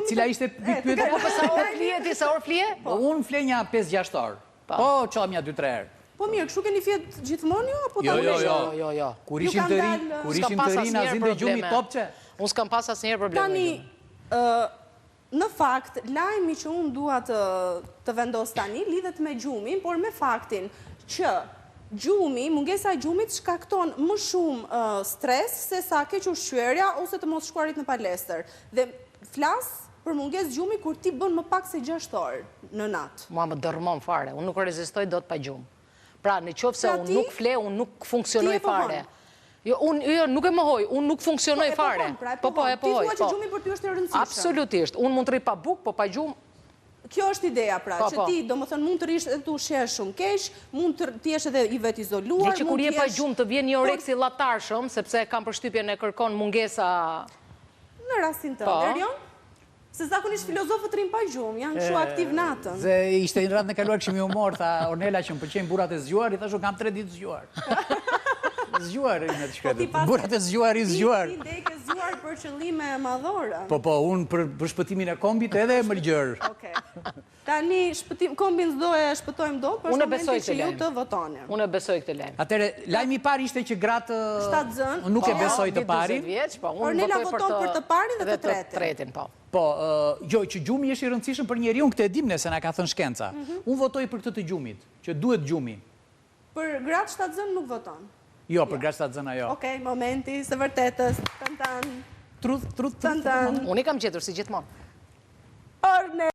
Cila ishte pyetja? Po sa orë flije ti, sa orë flije? Unë fle një 5-6 orë. Po, qam një 2-3 herë. Po mirë, kështu keni fjet gjithmonë ju apo Jo. Kur ishim të ri, na zinte gjumi topçe. Unë s'kam pas asnjëherë probleme. Tani, në fakt, lajmi që unë dua të vendos tani lidhet me gjumin, por me faktin që gjumi, mungesa e gjumit shkakton më shumë stres se sa keq ushqyerja ose të mos shkuarit në palestër. Dhe flas për mungesë gjumi kur ti bën më pak se 6 orë në natë. Mua më dërmon fare, unë nuk rezistoj dot pa gjumë. Pra, në qoftë se unë nuk fle, unë nuk funksionoj fare. Jo, nuk e mohoj, unë nuk funksionoj fare. Po, e pohoj. Ti thua që gjumi për ty është e rëndësishme. Absolutisht, unë mund të rri pa bukë, po pa gjumë. Kjo është ideja pra, që ti do më thënë mund të rish edhe të ushqesh shumë keq, mund të t'jesh edhe i vet izoluar, që kur je pa gjumë të vjen një oreksi llatarshëm, sepse kam përshtypjen e kërkon mungesa... Në rastin të Erion, se zakonisht filozofët rrin pa gjumë, janë kështu aktiv natën. Se ishte një radhë në kaluar kështu më humor, tha Ornela që më pëlqejnë burrat e zgjuar, i thashë kam 3 ditë zgjuar. Zgjuar në të shkretet. Burrat e zgjuar i zgjuar. Ti ide ke zgjuar për qëllime madhore. Po, unë për shpëtimin e kombit edhe më lgjër. Okej. Tani kombin s'do e shpëtojmë dot, për momentin që ju të votoni. Unë e besoj këtë lajm. Atëre, lajmi i parë ishte që gratë Shtatzën. Nuk e besoj të parin. Ornela voton për të parin dhe të tretin. Po, jo, që gjumi është i rëndësishëm për njeriu, këtë e dim ne se na ka thënë shkenca. Unë votoj për këtë të gjumit, që duhet gjumi. Për gratë Shtatzën nuk voton. Jo, për gratë Shtatzën ajo. Okej, momenti së vërtetës. Tan. Truth. Tan. Unë i kam gjetur si gjithmonë. Ornela